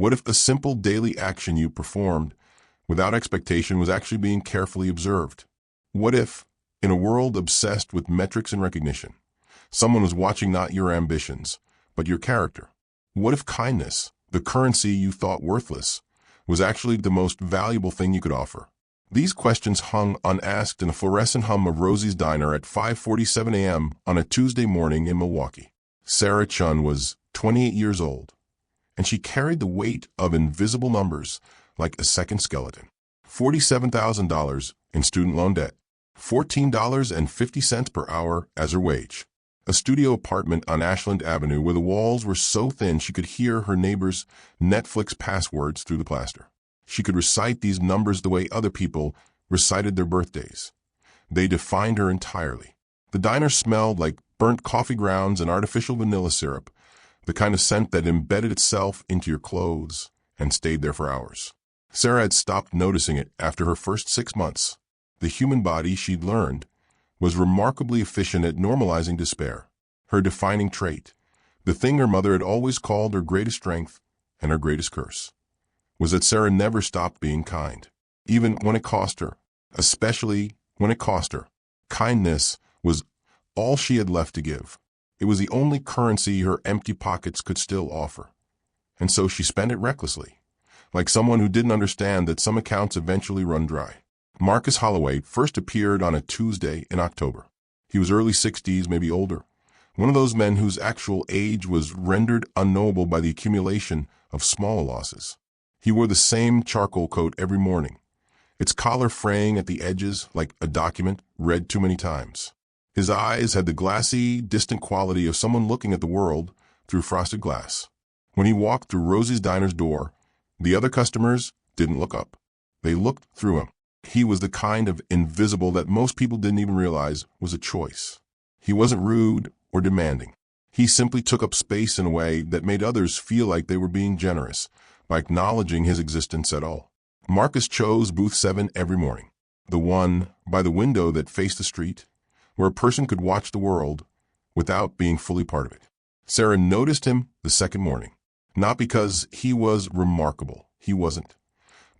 What if a simple daily action you performed without expectation was actually being carefully observed? What if, in a world obsessed with metrics and recognition, someone was watching not your ambitions, but your character? What if kindness, the currency you thought worthless, was actually the most valuable thing you could offer? These questions hung unasked in a fluorescent hum of Rosie's Diner at 5:47 a.m. on a Tuesday morning in Milwaukee. Sarah Chun was 28 years old, and she carried the weight of invisible numbers like a second skeleton. $47,000 in student loan debt, $14.50 per hour as her wage. A studio apartment on Ashland Avenue where the walls were so thin she could hear her neighbors' Netflix passwords through the plaster. She could recite these numbers the way other people recited their birthdays. They defined her entirely. The diner smelled like burnt coffee grounds and artificial vanilla syrup, the kind of scent that embedded itself into your clothes and stayed there for hours. Sarah had stopped noticing it after her first 6 months. The human body, she'd learned, was remarkably efficient at normalizing despair. Her defining trait, the thing her mother had always called her greatest strength and her greatest curse, was that Sarah never stopped being kind, even when it cost her, especially when it cost her. Kindness was all she had left to give. It was the only currency her empty pockets could still offer. And so she spent it recklessly, like someone who didn't understand that some accounts eventually run dry. Marcus Holloway first appeared on a Tuesday in October. He was early 60s, maybe older, one of those men whose actual age was rendered unknowable by the accumulation of smaller losses. He wore the same charcoal coat every morning, its collar fraying at the edges like a document read too many times. His eyes had the glassy, distant quality of someone looking at the world through frosted glass. When he walked through Rosie's Diner's door, the other customers didn't look up. They looked through him. He was the kind of invisible that most people didn't even realize was a choice. He wasn't rude or demanding. He simply took up space in a way that made others feel like they were being generous by acknowledging his existence at all. Marcus chose booth 7 every morning, the one by the window that faced the street, where a person could watch the world without being fully part of it. Sarah noticed him the second morning, not because he was remarkable, he wasn't,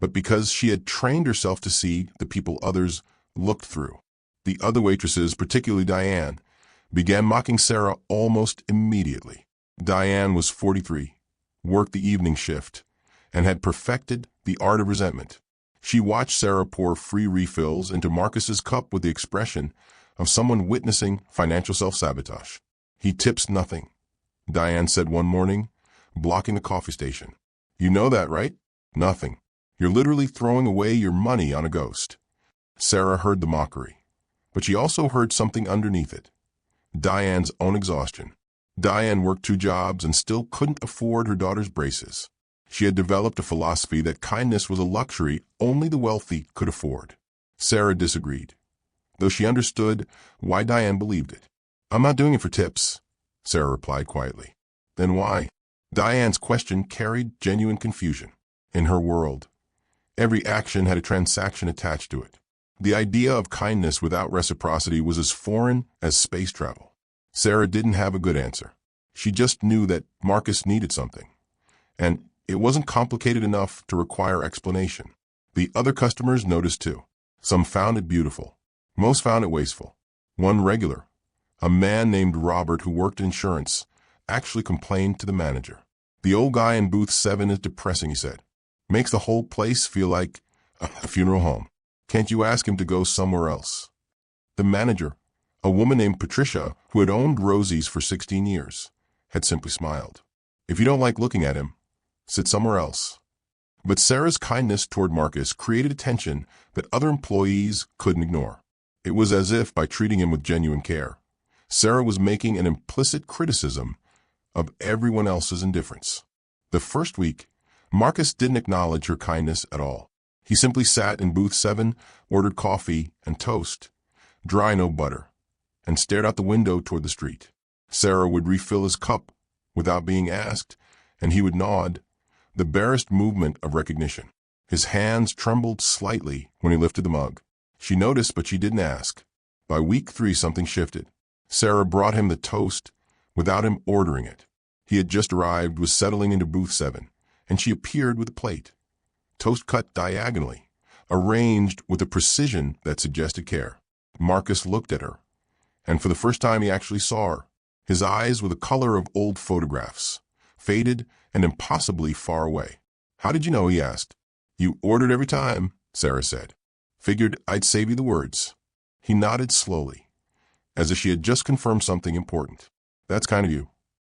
but because she had trained herself to see the people others looked through. The other waitresses, particularly Diane, began mocking Sarah almost immediately. Diane was 43, worked the evening shift, and had perfected the art of resentment. She watched Sarah pour free refills into Marcus's cup with the expression of someone witnessing financial self-sabotage. "He tips nothing," Diane said one morning, blocking the coffee station. "You know that, right? Nothing. You're literally throwing away your money on a ghost." Sarah heard the mockery, but she also heard something underneath it. Diane's own exhaustion. Diane worked 2 jobs and still couldn't afford her daughter's braces. She had developed a philosophy that kindness was a luxury only the wealthy could afford. Sarah disagreed, though she understood why Diane believed it. "I'm not doing it for tips," Sarah replied quietly. "Then why?" Diane's question carried genuine confusion. In her world, every action had a transaction attached to it. The idea of kindness without reciprocity was as foreign as space travel. Sarah didn't have a good answer. She just knew that Marcus needed something, and it wasn't complicated enough to require explanation. The other customers noticed too. Some found it beautiful. Most found it wasteful. One regular, a man named Robert who worked in insurance, actually complained to the manager. "The old guy in booth 7 is depressing," he said. "Makes the whole place feel like a funeral home. Can't you ask him to go somewhere else?" The manager, a woman named Patricia, who had owned Rosie's for 16 years, had simply smiled. "If you don't like looking at him, sit somewhere else." But Sarah's kindness toward Marcus created a tension that other employees couldn't ignore. It was as if, by treating him with genuine care, Sarah was making an implicit criticism of everyone else's indifference. The first week, Marcus didn't acknowledge her kindness at all. He simply sat in booth 7, ordered coffee and toast, dry no butter, and stared out the window toward the street. Sarah would refill his cup without being asked, and he would nod, the barest movement of recognition. His hands trembled slightly when he lifted the mug. She noticed, but she didn't ask. By week 3, something shifted. Sarah brought him the toast without him ordering it. He had just arrived, was settling into booth 7, and she appeared with a plate. Toast cut diagonally, arranged with a precision that suggested care. Marcus looked at her, and for the first time he actually saw her. His eyes were the color of old photographs, faded and impossibly far away. "How did you know?" he asked. "You ordered every time," Sarah said. "Figured I'd save you the words." He nodded slowly, as if she had just confirmed something important. "That's kind of you."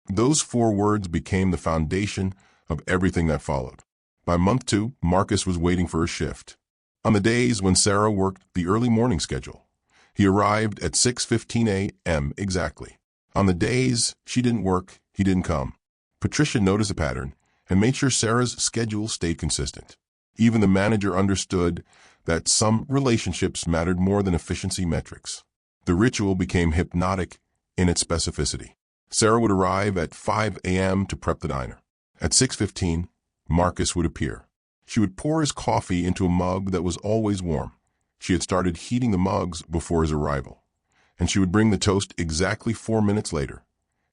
Those 4 words became the foundation of everything that followed. By month 2, Marcus was waiting for a shift. On the days when Sarah worked the early morning schedule, he arrived at 6:15 a.m. exactly. On the days she didn't work, he didn't come. Patricia noticed a pattern and made sure Sarah's schedule stayed consistent. Even the manager understood that some relationships mattered more than efficiency metrics. The ritual became hypnotic in its specificity. Sarah would arrive at 5 a.m. to prep the diner. At 6:15, Marcus would appear. She would pour his coffee into a mug that was always warm. She had started heating the mugs before his arrival, and she would bring the toast exactly 4 minutes later,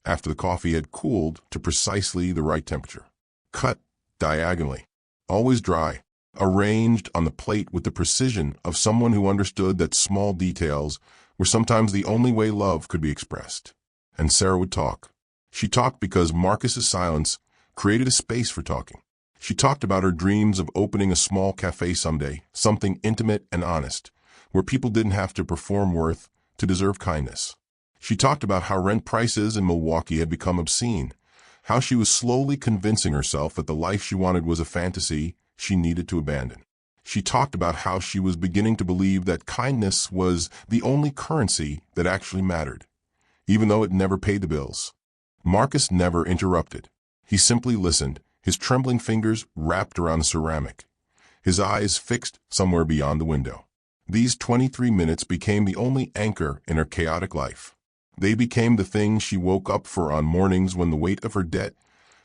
after the coffee had cooled to precisely the right temperature. Cut diagonally, always dry, arranged on the plate with the precision of someone who understood that small details were sometimes the only way love could be expressed. And Sarah would talk. She talked because Marcus's silence created a space for talking. She talked about her dreams of opening a small cafe someday, something intimate and honest, where people didn't have to perform worth to deserve kindness. She talked about how rent prices in Milwaukee had become obscene, how she was slowly convincing herself that the life she wanted was a fantasy she needed to abandon. She talked about how she was beginning to believe that kindness was the only currency that actually mattered, even though it never paid the bills. Marcus never interrupted. He simply listened, his trembling fingers wrapped around the ceramic, his eyes fixed somewhere beyond the window. These 23 minutes became the only anchor in her chaotic life. They became the thing she woke up for on mornings when the weight of her debt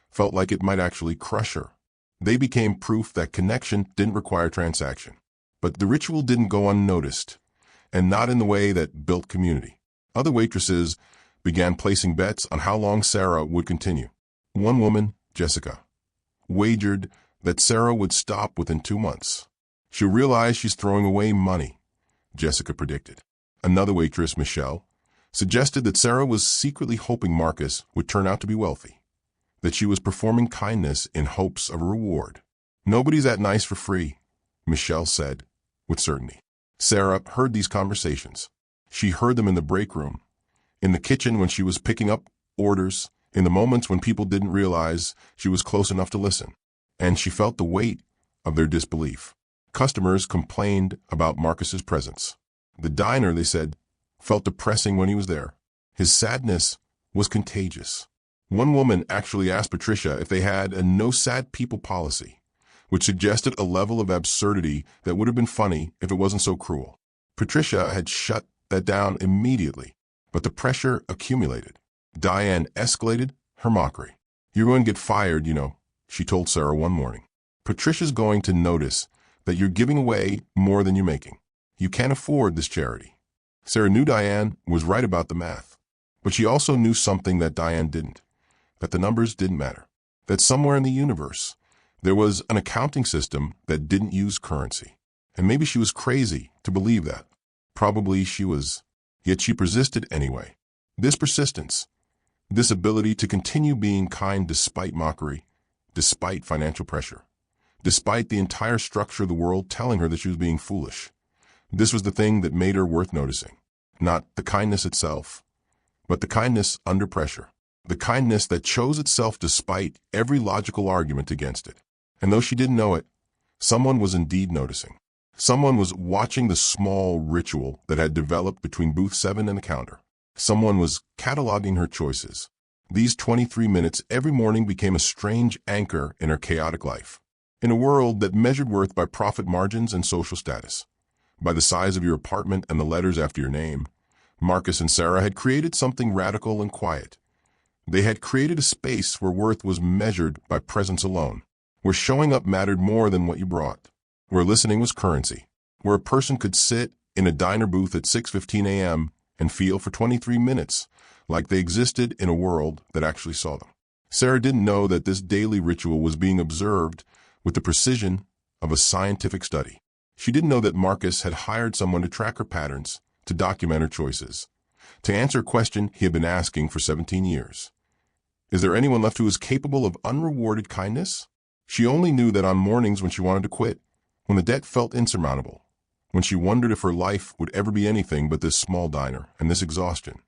felt like it might actually crush her. They became proof that connection didn't require transaction. But the ritual didn't go unnoticed, and not in the way that built community. Other waitresses began placing bets on how long Sarah would continue. One woman, Jessica, wagered that Sarah would stop within 2 months. "She'll realize she's throwing away money," Jessica predicted. Another waitress, Michelle, suggested that Sarah was secretly hoping Marcus would turn out to be wealthy, that she was performing kindness in hopes of a reward. "Nobody's that nice for free," Michelle said with certainty. Sarah heard these conversations. She heard them in the break room, in the kitchen when she was picking up orders, in the moments when people didn't realize she was close enough to listen. And she felt the weight of their disbelief. Customers complained about Marcus's presence. The diner, they said, felt depressing when he was there. His sadness was contagious. One woman actually asked Patricia if they had a no sad people policy, which suggested a level of absurdity that would have been funny if it wasn't so cruel. Patricia had shut that down immediately, but the pressure accumulated. Diane escalated her mockery. "You're going to get fired, you know," she told Sarah one morning. "Patricia's going to notice that you're giving away more than you're making. You can't afford this charity." Sarah knew Diane was right about the math, but she also knew something that Diane didn't, that the numbers didn't matter, that somewhere in the universe there was an accounting system that didn't use currency. And maybe she was crazy to believe that. Probably she was, yet she persisted anyway. This persistence, this ability to continue being kind despite mockery, despite financial pressure, despite the entire structure of the world telling her that she was being foolish. This was the thing that made her worth noticing. Not the kindness itself, but the kindness under pressure. The kindness that chose itself despite every logical argument against it. And though she didn't know it, someone was indeed noticing. Someone was watching the small ritual that had developed between booth 7 and the counter. Someone was cataloging her choices. These 23 minutes every morning became a strange anchor in her chaotic life. In a world that measured worth by profit margins and social status, by the size of your apartment and the letters after your name, Marcus and Sarah had created something radical and quiet. They had created a space where worth was measured by presence alone, where showing up mattered more than what you brought, where listening was currency, where a person could sit in a diner booth at 6:15 a.m. and feel for 23 minutes like they existed in a world that actually saw them. Sarah didn't know that this daily ritual was being observed with the precision of a scientific study. She didn't know that Marcus had hired someone to track her patterns, to document her choices, to answer a question he had been asking for 17 years. Is there anyone left who is capable of unrewarded kindness? She only knew that on mornings when she wanted to quit, when the debt felt insurmountable, when she wondered if her life would ever be anything but this small diner and this exhaustion,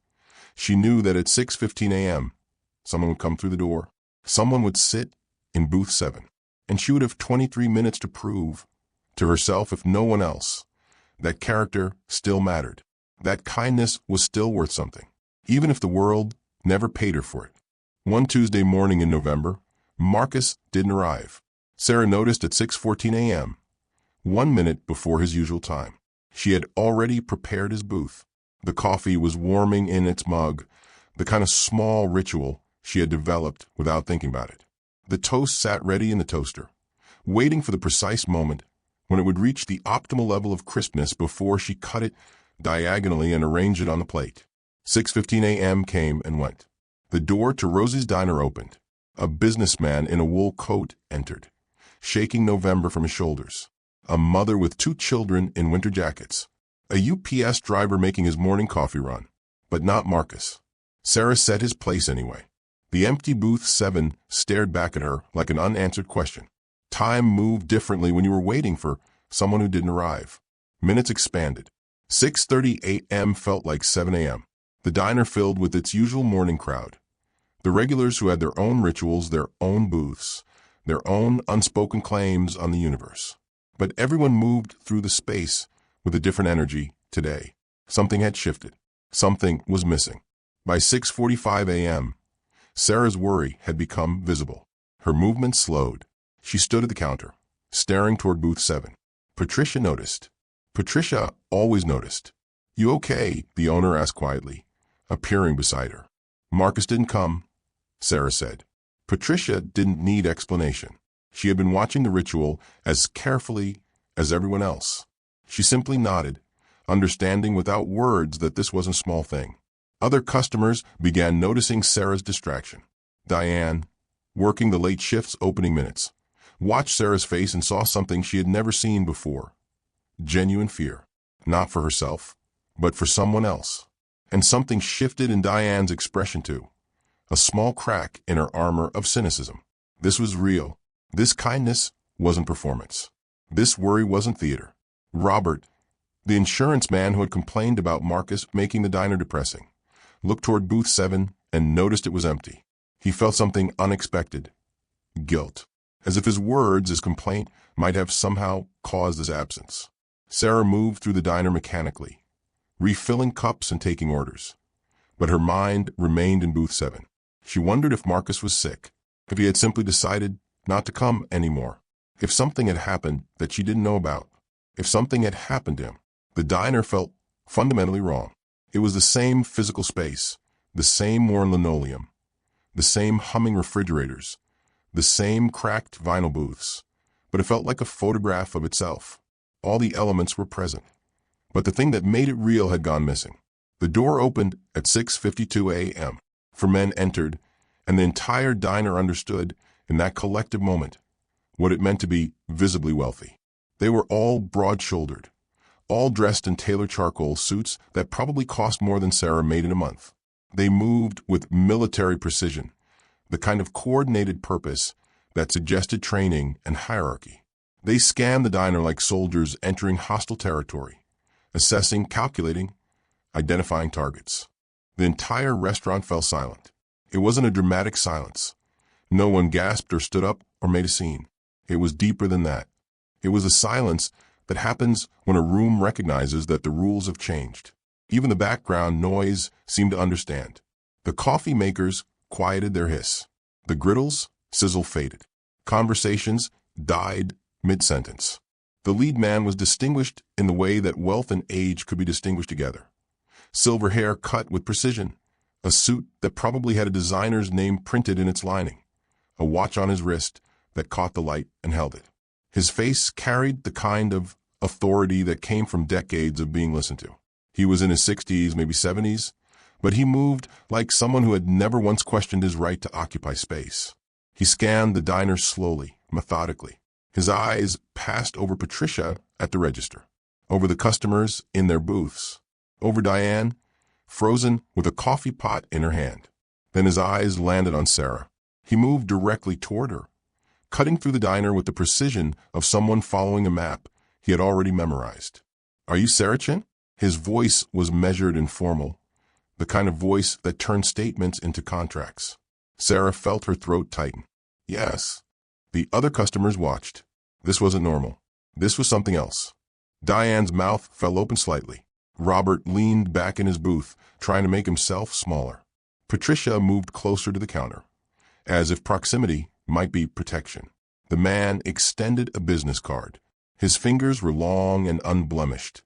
she knew that at 6:15 a.m., someone would come through the door. Someone would sit in booth 7, and she would have 23 minutes to prove to herself, if no one else, that character still mattered, that kindness was still worth something, even if the world never paid her for it. One Tuesday morning in November, Marcus didn't arrive. Sarah noticed at 6:14 a.m., 1 minute before his usual time. She had already prepared his booth. The coffee was warming in its mug, the kind of small ritual she had developed without thinking about it. The toast sat ready in the toaster, waiting for the precise moment when it would reach the optimal level of crispness before she cut it diagonally and arranged it on the plate. 6:15 a.m. came and went. The door to Rosie's diner opened. A businessman in a wool coat entered, shaking November from his shoulders. A mother with 2 children in winter jackets. A UPS driver making his morning coffee run. But not Marcus. Sarah set his place anyway. The empty booth 7 stared back at her like an unanswered question. Time moved differently when you were waiting for someone who didn't arrive. Minutes expanded. 6:30 a.m. felt like 7 a.m. The diner filled with its usual morning crowd. The regulars who had their own rituals, their own booths, their own unspoken claims on the universe. But everyone moved through the space with a different energy today. Something had shifted. Something was missing. By 6:45 a.m., Sarah's worry had become visible. Her movement slowed. She stood at the counter, staring toward booth 7. Patricia noticed. Patricia always noticed. "You okay?" the owner asked quietly, appearing beside her. "Marcus didn't come," Sarah said. Patricia didn't need explanation. She had been watching the ritual as carefully as everyone else. She simply nodded, understanding without words that this wasn't a small thing. Other customers began noticing Sarah's distraction. Diane, working the late shift's opening minutes, watched Sarah's face and saw something she had never seen before. Genuine fear, not for herself, but for someone else. And something shifted in Diane's expression too. A small crack in her armor of cynicism. This was real. This kindness wasn't performance. This worry wasn't theater. Robert, the insurance man who had complained about Marcus making the diner depressing, looked toward booth 7 and noticed it was empty. He felt something unexpected. Guilt. As if his words, his complaint, might have somehow caused his absence. Sarah moved through the diner mechanically, refilling cups and taking orders. But her mind remained in booth 7. She wondered if Marcus was sick, if he had simply decided not to come anymore, if something had happened that she didn't know about, if something had happened to him. The diner felt fundamentally wrong. It was the same physical space, the same worn linoleum, the same humming refrigerators, the same cracked vinyl booths, but it felt like a photograph of itself. All the elements were present, but the thing that made it real had gone missing. The door opened at 6:52 a.m. 4 men entered, and the entire diner understood in that collective moment what it meant to be visibly wealthy. They were all broad-shouldered, all dressed in tailored charcoal suits that probably cost more than Sarah made in a month. They moved with military precision, the kind of coordinated purpose that suggested training and hierarchy. They scanned the diner like soldiers entering hostile territory, assessing, calculating, identifying targets. The entire restaurant fell silent. It wasn't a dramatic silence. No one gasped or stood up or made a scene. It was deeper than that. It was a silence that happens when a room recognizes that the rules have changed. Even the background noise seemed to understand. The coffee makers quieted their hiss. The griddle's sizzle faded. Conversations died mid-sentence. The lead man was distinguished in the way that wealth and age could be distinguished together. Silver hair cut with precision, a suit that probably had a designer's name printed in its lining, a watch on his wrist that caught the light and held it. His face carried the kind of authority that came from decades of being listened to. He was in his 60s, maybe 70s, but he moved like someone who had never once questioned his right to occupy space. He scanned the diner slowly, methodically. His eyes passed over Patricia at the register, over the customers in their booths, over Diane, frozen with a coffee pot in her hand. Then his eyes landed on Sarah. He moved directly toward her, cutting through the diner with the precision of someone following a map he had already memorized. "Are you Sarah Chin?" His voice was measured and formal, the kind of voice that turned statements into contracts. Sarah felt her throat tighten. "Yes." The other customers watched. This wasn't normal. This was something else. Diane's mouth fell open slightly. Robert leaned back in his booth, trying to make himself smaller. Patricia moved closer to the counter, as if proximity might be protection. The man extended a business card. His fingers were long and unblemished,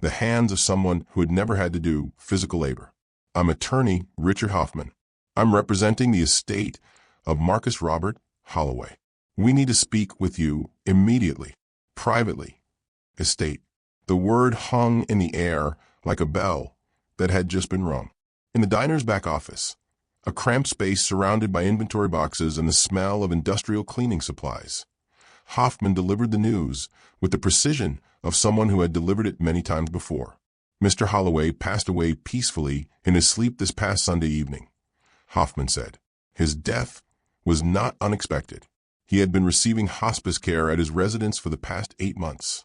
the hands of someone who had never had to do physical labor. "I'm attorney Richard Hoffman. I'm representing the estate of Marcus Robert Holloway. We need to speak with you immediately, privately." Estate. The word hung in the air like a bell that had just been rung. In the diner's back office, a cramped space surrounded by inventory boxes and the smell of industrial cleaning supplies, Hoffman delivered the news with the precision of someone who had delivered it many times before. "Mr. Holloway passed away peacefully in his sleep this past Sunday evening," Hoffman said. "His death was not unexpected. He had been receiving hospice care at his residence for the past 8 months.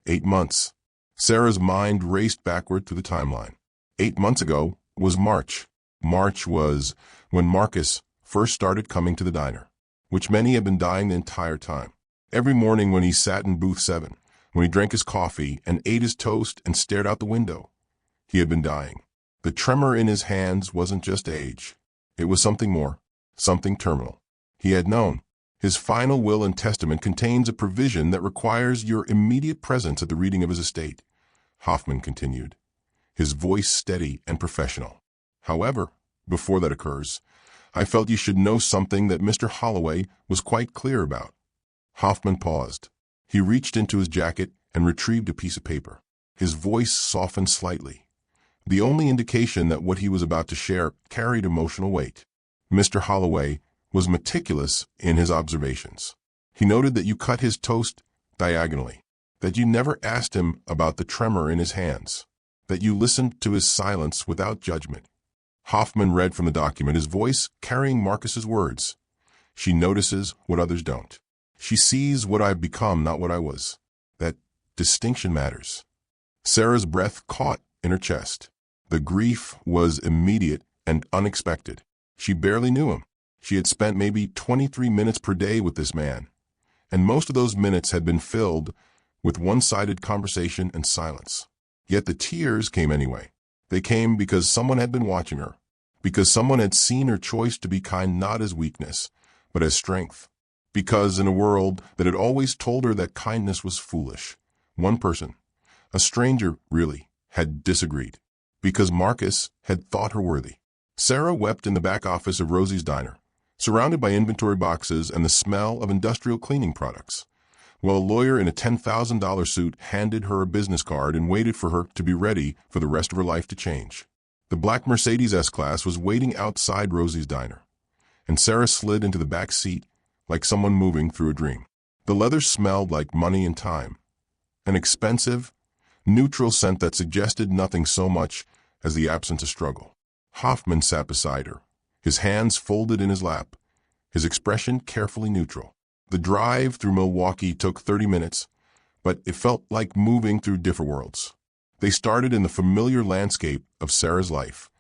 8 months. Sarah's mind raced backward through the timeline. 8 months ago was March. March was when Marcus first started coming to the diner, which many had been dying the entire time. Every morning when he sat in booth 7, when he drank his coffee and ate his toast and stared out the window, he had been dying. The tremor in his hands wasn't just age. It was something more, something terminal. He had known. His final will and testament contains a provision that requires your immediate presence at the reading of his estate," Hoffman continued, his voice steady and professional. "However, before that occurs, I felt you should know something that Mr. Holloway was quite clear about." Hoffman paused. He reached into his jacket and retrieved a piece of paper. His voice softened slightly, the only indication that what he was about to share carried emotional weight. "Mr. Holloway was meticulous in his observations. He noted that you cut his toast diagonally, that you never asked him about the tremor in his hands, that you listened to his silence without judgment." Hoffman read from the document, his voice carrying Marcus's words. "She notices what others don't. She sees what I've become, not what I was. That distinction matters." Sarah's breath caught in her chest. The grief was immediate and unexpected. She barely knew him. She had spent maybe 23 minutes per day with this man, and most of those minutes had been filled with one-sided conversation and silence. Yet the tears came anyway. They came because someone had been watching her, because someone had seen her choice to be kind not as weakness, but as strength. Because in a world that had always told her that kindness was foolish, one person, a stranger really, had disagreed. Because Marcus had thought her worthy. Sarah wept in the back office of Rosie's Diner, surrounded by inventory boxes and the smell of industrial cleaning products, while a lawyer in a $10,000 suit handed her a business card and waited for her to be ready for the rest of her life to change. The black Mercedes S-Class was waiting outside Rosie's Diner, and Sarah slid into the back seat like someone moving through a dream. The leather smelled like money and time, an expensive, neutral scent that suggested nothing so much as the absence of struggle. Hoffman sat beside her, his hands folded in his lap, his expression carefully neutral. The drive through Milwaukee took 30 minutes, but it felt like moving through different worlds. They started in the familiar landscape of Sarah's life,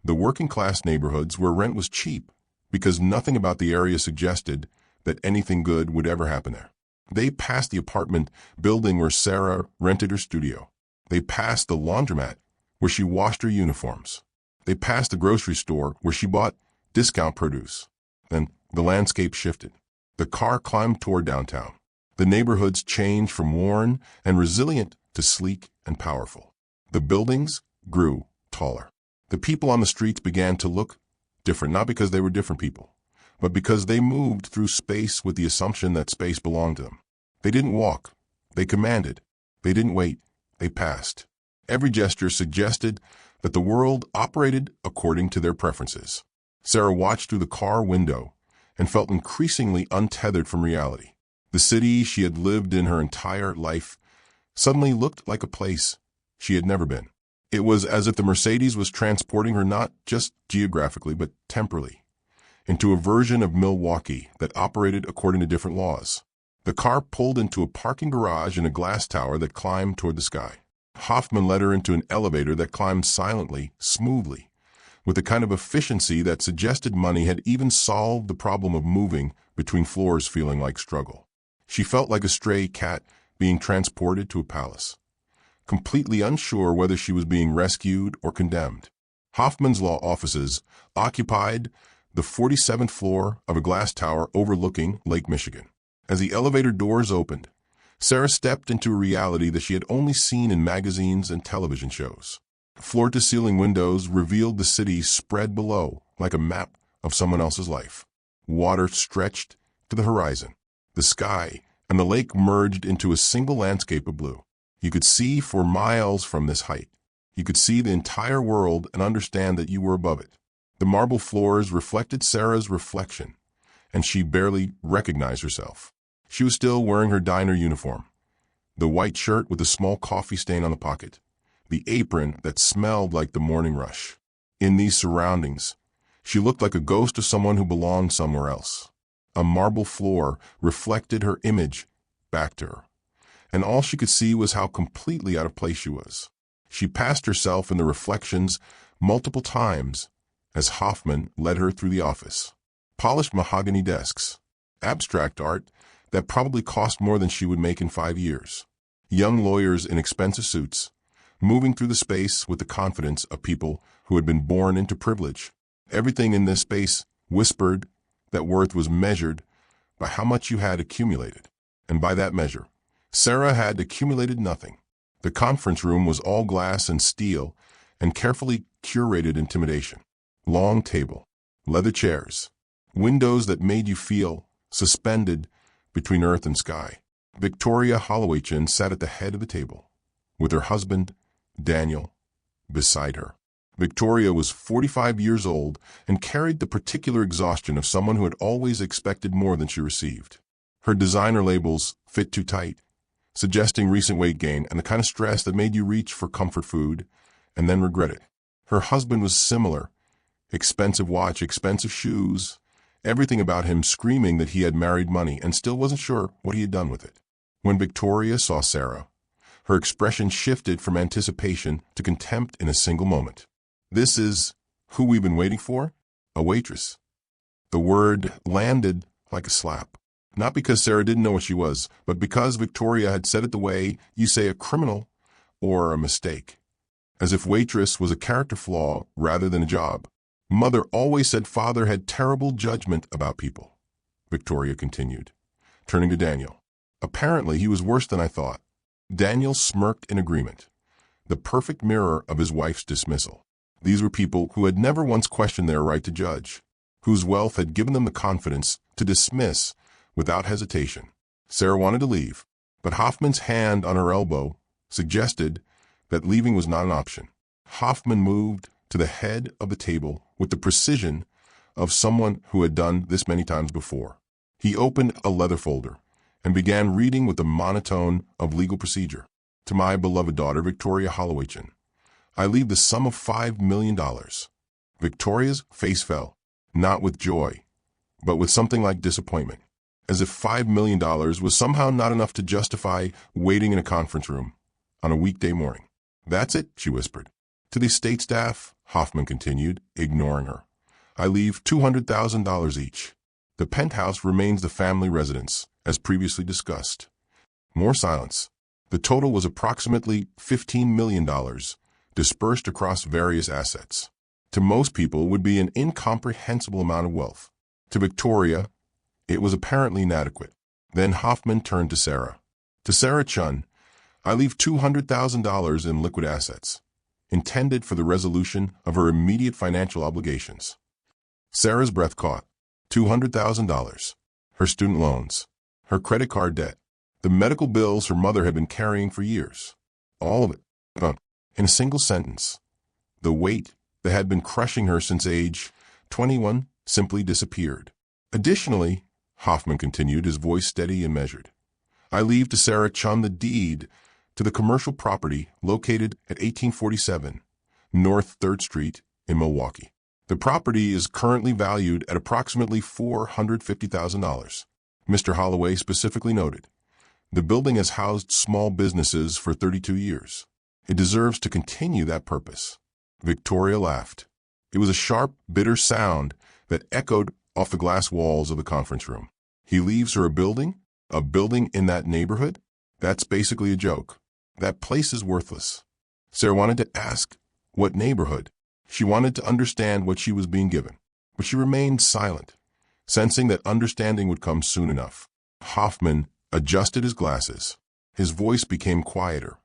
the working-class neighborhoods where rent was cheap, because nothing about the area suggested that anything good would ever happen there. They passed the apartment building where Sarah rented her studio. They passed the laundromat where she washed her uniforms. They passed the grocery store where she bought discount produce. Then the landscape shifted. The car climbed toward downtown. The neighborhoods changed from worn and resilient to sleek and powerful. The buildings grew taller. The people on the streets began to look different, not because they were different people, but because they moved through space with the assumption that space belonged to them. They didn't walk. They commanded. They didn't wait. They passed. Every gesture suggested that the world operated according to their preferences. Sarah watched through the car window and felt increasingly untethered from reality. The city she had lived in her entire life suddenly looked like a place she had never been. It was as if the Mercedes was transporting her not just geographically but temporally into a version of Milwaukee that operated according to different laws. The car pulled into a parking garage in a glass tower that climbed toward the sky. Hoffman led her into an elevator that climbed silently, smoothly, with a kind of efficiency that suggested money had even solved the problem of moving between floors feeling like struggle. She felt like a stray cat being transported to a palace, completely unsure whether she was being rescued or condemned. Hoffman's law offices occupied the 47th floor of a glass tower overlooking Lake Michigan. As the elevator doors opened, Sarah stepped into a reality that she had only seen in magazines and television shows. Floor-to-ceiling windows revealed the city spread below like a map of someone else's life. Water stretched to the horizon. The sky and the lake merged into a single landscape of blue. You could see for miles from this height. You could see the entire world and understand that you were above it. The marble floors reflected Sarah's reflection, and she barely recognized herself. She was still wearing her diner uniform, the white shirt with a small coffee stain on the pocket, the apron that smelled like the morning rush. In these surroundings, she looked like a ghost of someone who belonged somewhere else. A marble floor reflected her image back to her, and all she could see was how completely out of place she was. She passed herself in the reflections multiple times as Hoffman led her through the office. Polished mahogany desks, abstract art that probably cost more than she would make in 5 years. Young lawyers in expensive suits, moving through the space with the confidence of people who had been born into privilege. Everything in this space whispered that worth was measured by how much you had accumulated. And by that measure, Sarah had accumulated nothing. The conference room was all glass and steel and carefully curated intimidation. Long table, leather chairs, windows that made you feel suspended between earth and sky. Victoria Hollowaychin sat at the head of the table, with her husband, Daniel, beside her. Victoria was 45 years old and carried the particular exhaustion of someone who had always expected more than she received. Her designer labels fit too tight, suggesting recent weight gain and the kind of stress that made you reach for comfort food and then regret it. Her husband was similar. Expensive watch, expensive shoes, everything about him screaming that he had married money and still wasn't sure what he had done with it. When Victoria saw Sarah, her expression shifted from anticipation to contempt in a single moment. "This is who we've been waiting for? A waitress." The word landed like a slap. Not because Sarah didn't know what she was, but because Victoria had said it the way you say a criminal or a mistake. As if waitress was a character flaw rather than a job. "Mother always said father had terrible judgment about people," Victoria continued, turning to Daniel. "Apparently he was worse than I thought." Daniel smirked in agreement, the perfect mirror of his wife's dismissal. These were people who had never once questioned their right to judge, whose wealth had given them the confidence to dismiss without hesitation. Sarah wanted to leave, but Hoffman's hand on her elbow suggested that leaving was not an option. Hoffman moved to the head of the table with the precision of someone who had done this many times before. He opened a leather folder and began reading with the monotone of legal procedure. "To my beloved daughter, Victoria Hollowaychin, I leave the sum of $5 million. Victoria's face fell, not with joy, but with something like disappointment, as if $5 million was somehow not enough to justify waiting in a conference room on a weekday morning. "That's it," she whispered. "To the estate staff," Hoffman continued, ignoring her, "I leave $200,000 each. The penthouse remains the family residence, as previously discussed." More silence. The total was approximately $15 million, dispersed across various assets. To most people, it would be an incomprehensible amount of wealth. To Victoria, it was apparently inadequate. Then Hoffman turned to Sarah. "To Sarah Chun, I leave $200,000 in liquid assets, intended for the resolution of her immediate financial obligations." Sarah's breath caught. $200,000. Her student loans, her credit card debt, the medical bills her mother had been carrying for years. All of it. In a single sentence, The weight that had been crushing her since age 21 simply disappeared. Additionally, Hoffman continued, his voice steady and measured, I leave to Sarah Chun the deed to the commercial property located at 1847 North 3rd Street in Milwaukee. The property is currently valued at approximately $450,000. Mr. Holloway specifically noted, the building has housed small businesses for 32 years. It deserves to continue that purpose. Victoria laughed. It was a sharp, bitter sound that echoed off the glass walls of the conference room. He leaves her a building in that neighborhood? That's basically a joke. That place is worthless. Sarah wanted to ask, what neighborhood? She wanted to understand what she was being given, but she remained silent, sensing that understanding would come soon enough. Hoffman adjusted his glasses. His voice became quieter,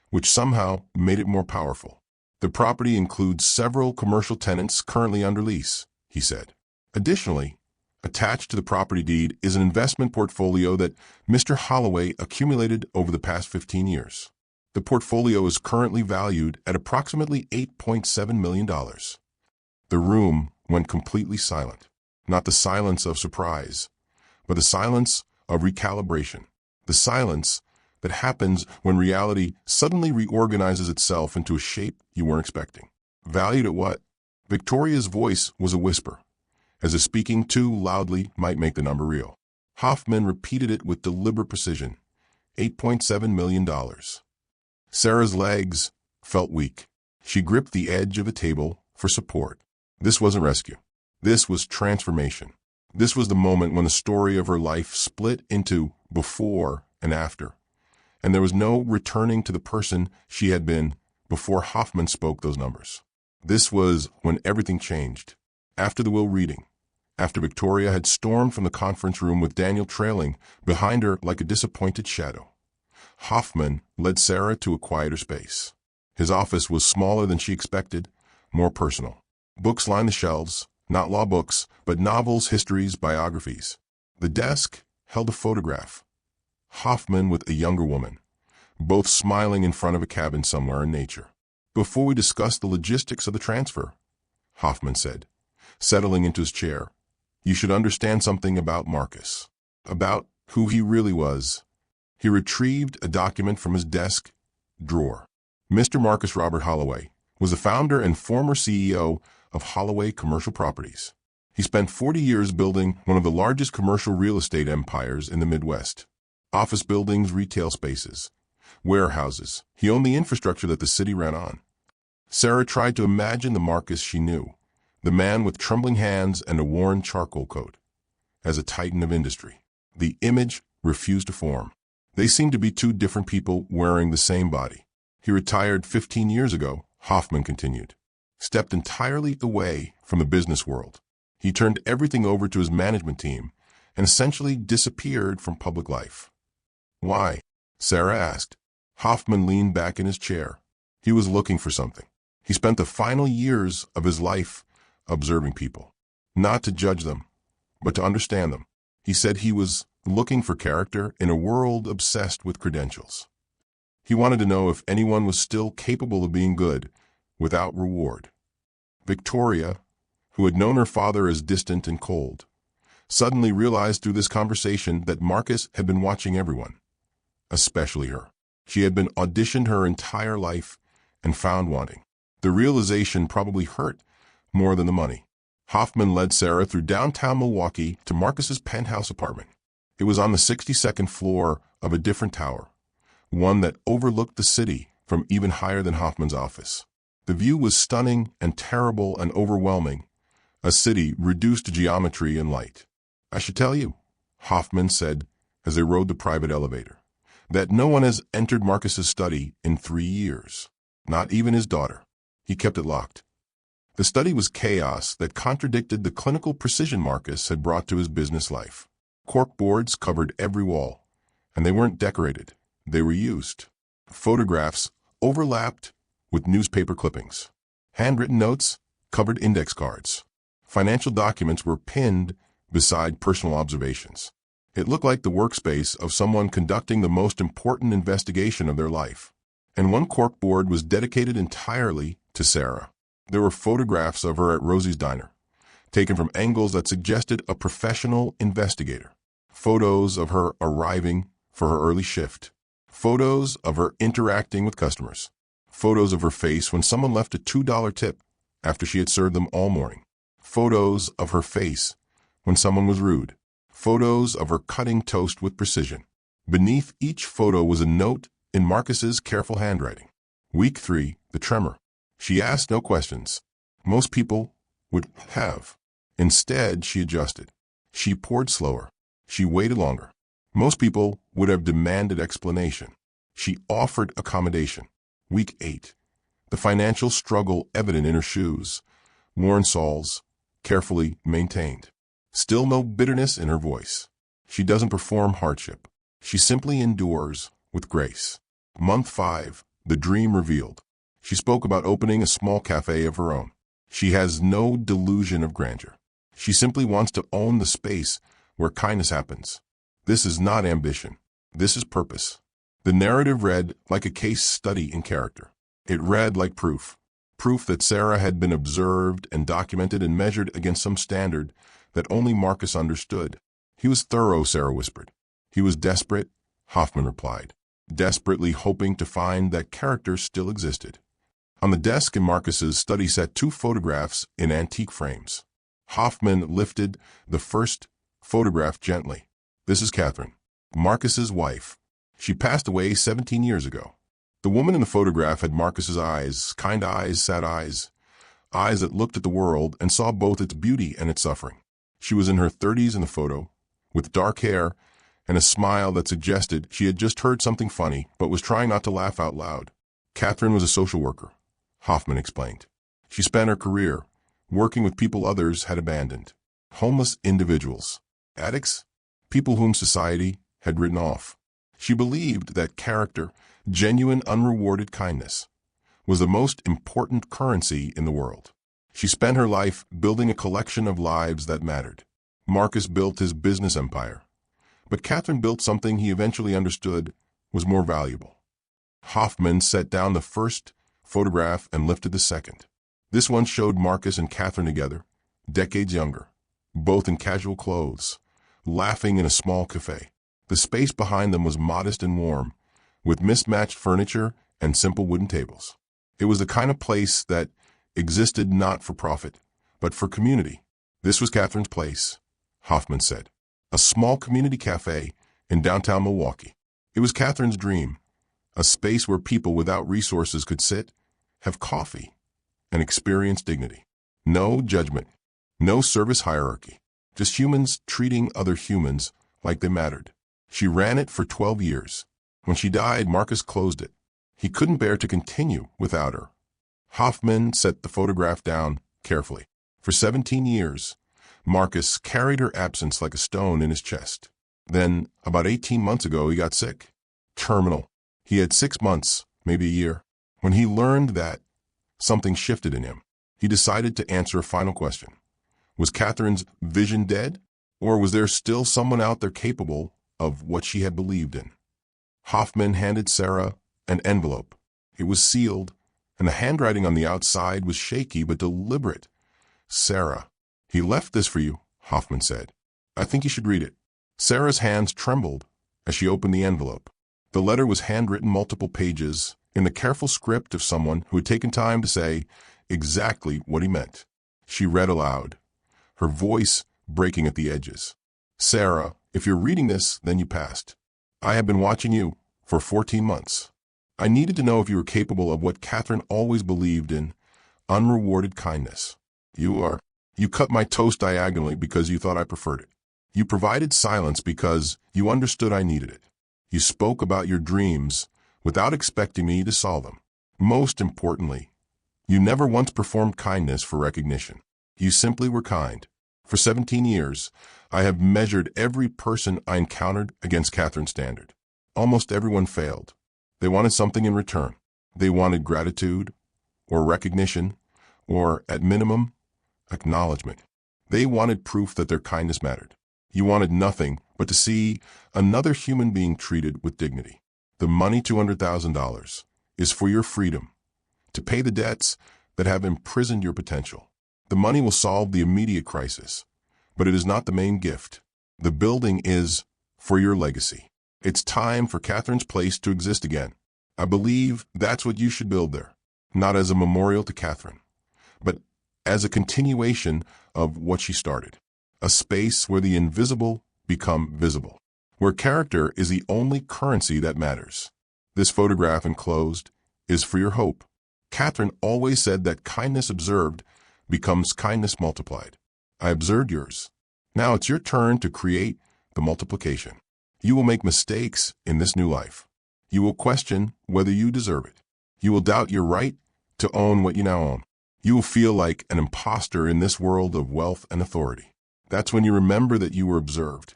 which somehow made it more powerful. The property includes several commercial tenants currently under lease, he said. Additionally, attached to the property deed is an investment portfolio that Mr. Holloway accumulated over the past 15 years. The portfolio is currently valued at approximately $8.7 million. The room went completely silent. Not the silence of surprise, but the silence of recalibration. The silence that happens when reality suddenly reorganizes itself into a shape you weren't expecting. Valued at what? Victoria's voice was a whisper, as if speaking too loudly might make the number real. Hoffman repeated it with deliberate precision. $8.7 million. Sarah's legs felt weak. She gripped the edge of the table for support. This wasn't rescue. This was transformation. This was the moment when the story of her life split into before and after, and there was no returning to the person she had been before Hoffman spoke those numbers. This was when everything changed. After the will reading, after Victoria had stormed from the conference room with Daniel trailing behind her like a disappointed shadow, Hoffman led Sarah to a quieter space. His office was smaller than she expected, more personal. Books lined the shelves, not law books, but novels, histories, biographies. The desk held a photograph. Hoffman with a younger woman, both smiling in front of a cabin somewhere in nature. Before we discuss the logistics of the transfer, Hoffman said, settling into his chair, you should understand something about Marcus, about who he really was. He retrieved a document from his desk drawer. Mr. Marcus Robert Holloway was the founder and former CEO of Holloway Commercial Properties. He spent 40 years building one of the largest commercial real estate empires in the Midwest. Office buildings, retail spaces, warehouses. He owned the infrastructure that the city ran on. Sarah tried to imagine the Marcus she knew, the man with trembling hands and a worn charcoal coat, as a titan of industry. The image refused to form. They seemed to be two different people wearing the same body. He retired 15 years ago, Hoffman continued, stepped entirely away from the business world. He turned everything over to his management team and essentially disappeared from public life. Why? Sarah asked. Hoffman leaned back in his chair. He was looking for something. He spent the final years of his life observing people, not to judge them, but to understand them. He said he was looking for character in a world obsessed with credentials. He wanted to know if anyone was still capable of being good without reward. Victoria, who had known her father as distant and cold, suddenly realized through this conversation that Marcus had been watching everyone, especially her. She had been auditioned her entire life and found wanting. The realization probably hurt more than the money. Hoffman led Sarah through downtown Milwaukee to Marcus's penthouse apartment. It was on the 62nd floor of a different tower, one that overlooked the city from even higher than Hoffman's office. The view was stunning and terrible and overwhelming, a city reduced to geometry and light. I should tell you, Hoffman said as they rode the private elevator, that no one has entered Marcus's study in 3 years, not even his daughter. He kept it locked. The study was chaos that contradicted the clinical precision Marcus had brought to his business life. Cork boards covered every wall, and they weren't decorated. They were used. Photographs overlapped with newspaper clippings. Handwritten notes covered index cards. Financial documents were pinned beside personal observations. It looked like the workspace of someone conducting the most important investigation of their life. And one corkboard was dedicated entirely to Sarah. There were photographs of her at Rosie's diner, taken from angles that suggested a professional investigator. Photos of her arriving for her early shift. Photos of her interacting with customers. Photos of her face when someone left a $2 tip after she had served them all morning. Photos of her face when someone was rude. Photos of her cutting toast with precision. Beneath each photo was a note in Marcus's careful handwriting. Week 3, the tremor. She asked no questions. Most people would have. Instead, she adjusted. She poured slower. She waited longer. Most people would have demanded explanation. She offered accommodation. Week 8. The financial struggle evident in her shoes. Worn soles, carefully maintained. Still no bitterness in her voice. She doesn't perform hardship. She simply endures with grace. Month 5. The dream revealed. She spoke about opening a small cafe of her own. She has no delusion of grandeur. She simply wants to own the space where kindness happens. This is not ambition. This is purpose. The narrative read like a case study in character. It read like proof. Proof that Sarah had been observed and documented and measured against some standard that only Marcus understood. He was thorough, Sarah whispered. He was desperate, Hoffman replied, desperately hoping to find that character still existed. On the desk in Marcus's study sat 2 photographs in antique frames. Hoffman lifted the first photograph gently. This is Catherine, Marcus's wife. She passed away 17 years ago. The woman in the photograph had Marcus's eyes, kind eyes, sad eyes, eyes that looked at the world and saw both its beauty and its suffering. She was in her 30s in the photo, with dark hair and a smile that suggested she had just heard something funny but was trying not to laugh out loud. Catherine was a social worker, Hoffman explained. She spent her career working with people others had abandoned. Homeless individuals, addicts, people whom society had written off. She believed that character, genuine unrewarded kindness, was the most important currency in the world. She spent her life building a collection of lives that mattered. Marcus built his business empire, but Catherine built something he eventually understood was more valuable. Hoffman set down the first photograph and lifted the second. This one showed Marcus and Catherine together, decades younger, both in casual clothes, laughing in a small cafe. The space behind them was modest and warm, with mismatched furniture and simple wooden tables. It was the kind of place that existed not for profit, but for community. This was Catherine's place, Hoffman said, a small community cafe in downtown Milwaukee. It was Catherine's dream, a space where people without resources could sit, have coffee, and experience dignity. No judgment, no service hierarchy, just humans treating other humans like they mattered. She ran it for 12 years. When she died, Marcus closed it. He couldn't bear to continue without her. Hoffman set the photograph down carefully. For 17 years, Marcus carried her absence like a stone in his chest. Then, about 18 months ago, he got sick. Terminal. He had 6 months, maybe a year. When he learned that, something shifted in him. He decided to answer a final question. Was Catherine's vision dead? Or was there still someone out there capable of what she had believed in? Hoffman handed Sarah an envelope. It was sealed, and the handwriting on the outside was shaky but deliberate. Sarah, he left this for you, Hoffman said. I think you should read it. Sarah's hands trembled as she opened the envelope. The letter was handwritten multiple pages in the careful script of someone who had taken time to say exactly what he meant. She read aloud, her voice breaking at the edges. Sarah, if you're reading this, then you passed. I have been watching you for 14 months. I needed to know if you were capable of what Catherine always believed in, unrewarded kindness. You cut my toast diagonally because you thought I preferred it. You provided silence because you understood I needed it. You spoke about your dreams without expecting me to solve them. Most importantly, you never once performed kindness for recognition. You simply were kind. For 17 years, I have measured every person I encountered against Catherine's standard. Almost everyone failed. They wanted something in return. They wanted gratitude, or recognition, or, at minimum, acknowledgement. They wanted proof that their kindness mattered. You wanted nothing but to see another human being treated with dignity. The money, $200,000, is for your freedom, to pay the debts that have imprisoned your potential. The money will solve the immediate crisis, but it is not the main gift. The building is for your legacy. It's time for Catherine's place to exist again. I believe that's what you should build there, not as a memorial to Catherine, but as a continuation of what she started. A space where the invisible become visible, where character is the only currency that matters. This photograph enclosed is for your hope. Catherine always said that kindness observed becomes kindness multiplied. I observed yours. Now it's your turn to create the multiplication. You will make mistakes in this new life. You will question whether you deserve it. You will doubt your right to own what you now own. You will feel like an imposter in this world of wealth and authority. That's when you remember that you were observed,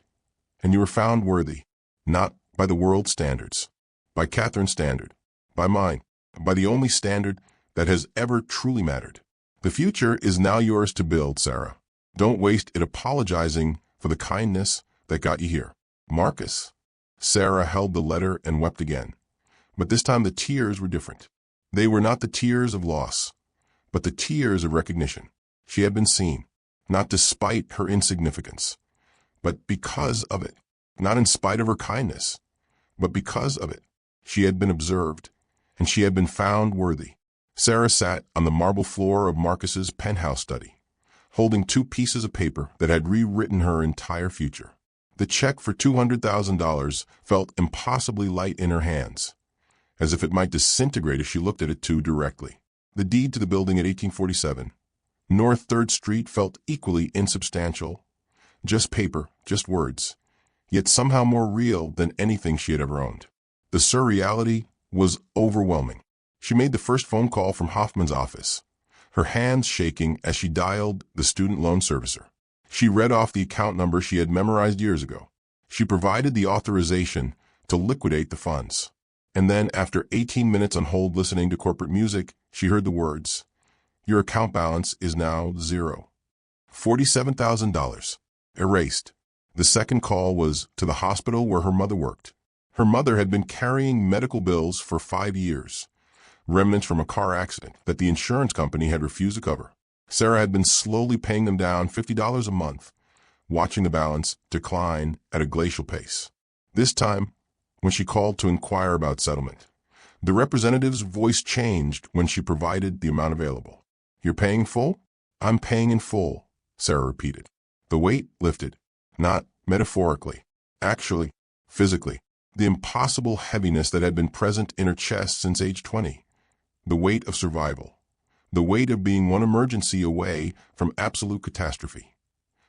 and you were found worthy, not by the world's standards, by Catherine's standard, by mine, by the only standard that has ever truly mattered. The future is now yours to build, Sarah. Don't waste it apologizing for the kindness that got you here. Marcus. Sarah held the letter and wept again, but this time the tears were different. They were not the tears of loss, but the tears of recognition. She had been seen, not despite her insignificance, but because of it. Not in spite of her kindness, but because of it. She had been observed, and she had been found worthy. Sarah sat on the marble floor of Marcus's penthouse study, holding 2 pieces of paper that had rewritten her entire future. The check for $200,000 felt impossibly light in her hands, as if it might disintegrate if she looked at it too directly. The deed to the building at 1847, North 3rd Street, felt equally insubstantial. Just paper, just words, yet somehow more real than anything she had ever owned. The surreality was overwhelming. She made the first phone call from Hoffman's office, her hands shaking as she dialed the student loan servicer. She read off the account number she had memorized years ago. She provided the authorization to liquidate the funds. And then, after 18 minutes on hold listening to corporate music, she heard the words, "Your account balance is now zero. $47,000. Erased." The second call was to the hospital where her mother worked. Her mother had been carrying medical bills for 5 years, remnants from a car accident that the insurance company had refused to cover. Sarah had been slowly paying them down $50 a month, watching the balance decline at a glacial pace. This time, when she called to inquire about settlement, the representative's voice changed when she provided the amount available. "You're paying full?" "I'm paying in full," Sarah repeated. The weight lifted, not metaphorically, actually, physically. The impossible heaviness that had been present in her chest since age 20. The weight of survival. The weight of being one emergency away from absolute catastrophe,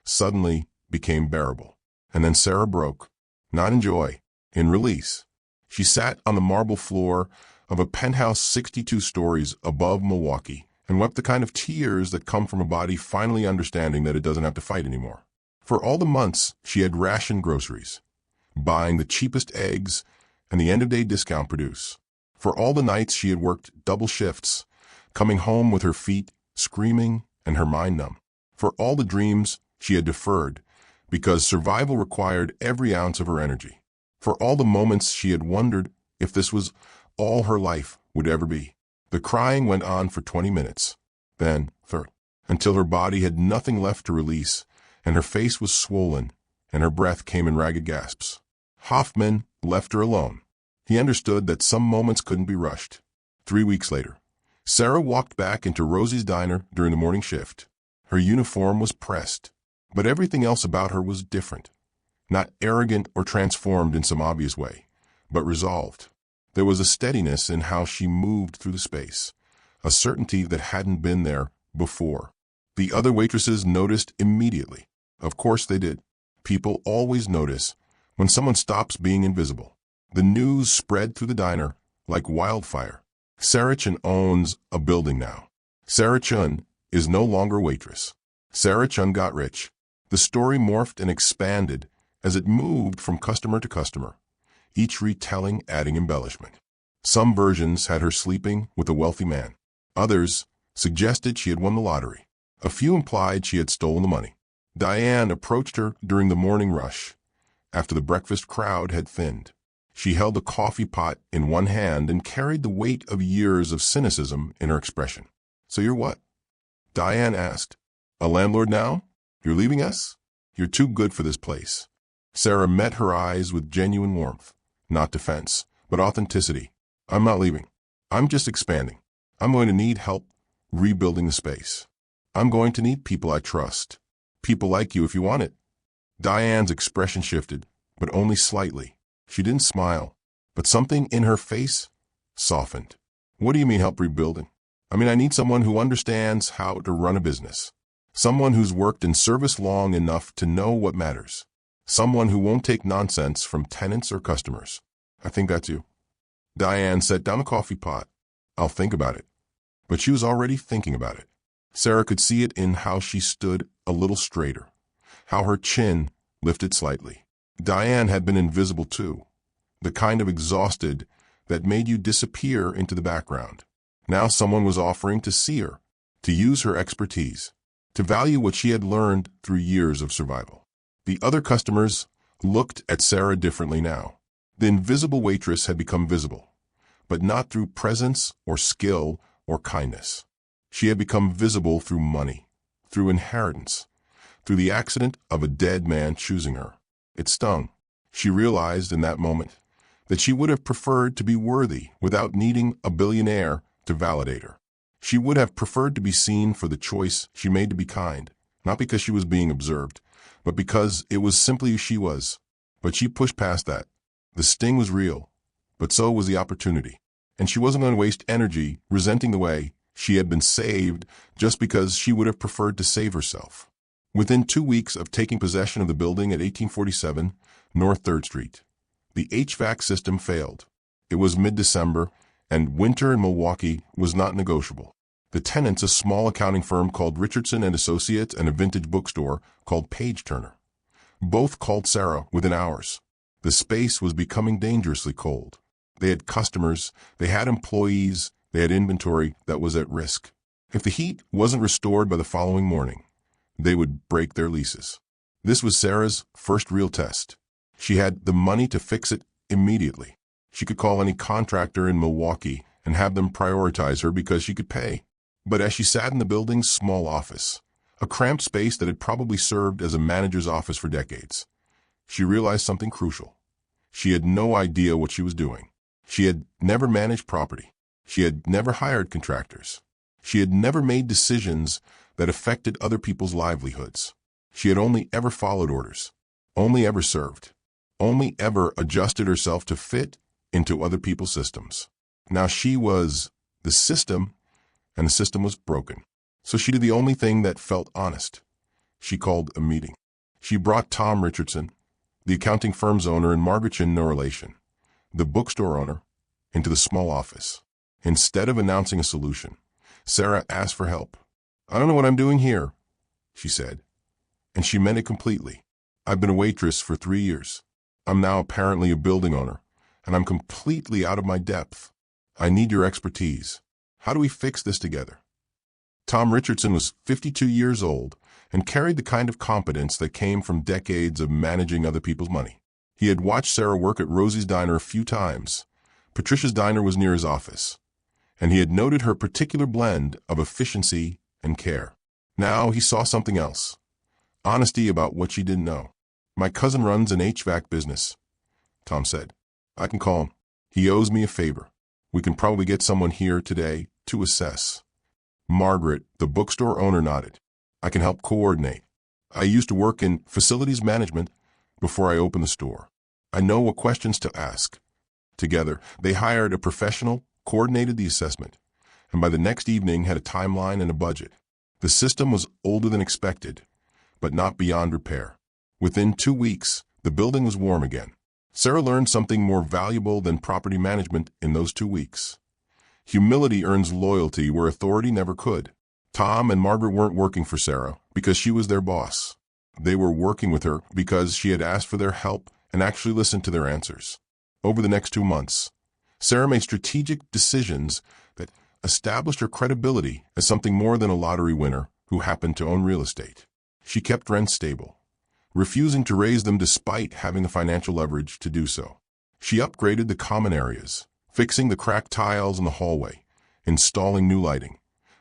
suddenly became bearable. And then Sarah broke, not in joy, in release. She sat on the marble floor of a penthouse 62 stories above Milwaukee and wept the kind of tears that come from a body finally understanding that it doesn't have to fight anymore. For all the months she had rationed groceries, buying the cheapest eggs and the end-of-day discount produce. For all the nights she had worked double shifts, coming home with her feet screaming and her mind numb. For all the dreams she had deferred, because survival required every ounce of her energy. For all the moments she had wondered if this was all her life would ever be. The crying went on for 20 minutes, then 30, until her body had nothing left to release, and her face was swollen, and her breath came in ragged gasps. Hoffman left her alone. He understood that some moments couldn't be rushed. 3 weeks later, Sarah walked back into Rosie's diner during the morning shift. Her uniform was pressed, but everything else about her was different. Not arrogant or transformed in some obvious way, but resolved. There was a steadiness in how she moved through the space, a certainty that hadn't been there before. The other waitresses noticed immediately. Of course they did. People always notice when someone stops being invisible. The news spread through the diner like wildfire. Sarah Chun owns a building now. Sarah Chun is no longer Waitress. Sarah Chun got rich. The story morphed and expanded as it moved from customer to customer, each retelling adding embellishment. Some versions had her sleeping with a wealthy man. Others suggested she had won the lottery. A few implied she had stolen the money. Diane approached her during the morning rush, after the breakfast crowd had thinned. She held a coffee pot in one hand and carried the weight of years of cynicism in her expression. So you're what? Diane asked. A landlord now? You're leaving us? You're too good for this place. Sarah met her eyes with genuine warmth, not defense, but authenticity. I'm not leaving. I'm just expanding. I'm going to need help rebuilding the space. I'm going to need people I trust. People like you if you want it. Diane's expression shifted, but only slightly. She didn't smile, but something in her face softened. What do you mean help rebuilding? I mean, I need someone who understands how to run a business. Someone who's worked in service long enough to know what matters. Someone who won't take nonsense from tenants or customers. I think that's you. Diane set down the coffee pot. I'll think about it. But she was already thinking about it. Sarah could see it in how she stood a little straighter, how her chin lifted slightly. Diane had been invisible too, the kind of exhausted that made you disappear into the background. Now someone was offering to see her, to use her expertise, to value what she had learned through years of survival. The other customers looked at Sarah differently now. The invisible waitress had become visible, but not through presence or skill or kindness. She had become visible through money, through inheritance, through the accident of a dead man choosing her. It stung. She realized in that moment that she would have preferred to be worthy without needing a billionaire to validate her. She would have preferred to be seen for the choice she made to be kind, not because she was being observed, but because it was simply who she was. But she pushed past that. The sting was real, but so was the opportunity. And she wasn't going to waste energy resenting the way she had been saved just because she would have preferred to save herself. Within 2 weeks of taking possession of the building at 1847 North 3rd Street, the HVAC system failed. It was mid-December, and winter in Milwaukee was not negotiable. The tenants, a small accounting firm called Richardson and Associates and a vintage bookstore called Page Turner, both called Sarah within hours. The space was becoming dangerously cold. They had customers, they had employees, they had inventory that was at risk. If the heat wasn't restored by the following morning, they would break their leases. This was Sarah's first real test. She had the money to fix it immediately. She could call any contractor in Milwaukee and have them prioritize her because she could pay. But as she sat in the building's small office, a cramped space that had probably served as a manager's office for decades, she realized something crucial. She had no idea what she was doing. She had never managed property. She had never hired contractors. She had never made decisions that affected other people's livelihoods. She had only ever followed orders, only ever served, only ever adjusted herself to fit into other people's systems. Now she was the system, and the system was broken. So she did the only thing that felt honest. She called a meeting. She brought Tom Richardson, the accounting firm's owner and Margaret Chin, no relation, the bookstore owner, into the small office. Instead of announcing a solution, Sarah asked for help. I don't know what I'm doing here, she said. And she meant it completely. I've been a waitress for 3 years. I'm now apparently a building owner, and I'm completely out of my depth. I need your expertise. How do we fix this together? Tom Richardson was 52 years old and carried the kind of competence that came from decades of managing other people's money. He had watched Sarah work at Rosie's Diner a few times. Patricia's Diner was near his office, and he had noted her particular blend of efficiency and care. Now he saw something else. Honesty about what she didn't know. My cousin runs an HVAC business, Tom said. I can call him. He owes me a favor. We can probably get someone here today to assess. Margaret, the bookstore owner, nodded. I can help coordinate. I used to work in facilities management before I opened the store. I know what questions to ask. Together, they hired a professional, coordinated the assessment, and by the next evening had a timeline and a budget. The system was older than expected, but not beyond repair. Within 2 weeks, the building was warm again. Sarah learned something more valuable than property management in those 2 weeks. Humility earns loyalty where authority never could. Tom and Margaret weren't working for Sarah because she was their boss. They were working with her because she had asked for their help and actually listened to their answers. Over the next 2 months, Sarah made strategic decisions that established her credibility as something more than a lottery winner who happened to own real estate. She kept rents stable, refusing to raise them despite having the financial leverage to do so. She upgraded the common areas, fixing the cracked tiles in the hallway, installing new lighting,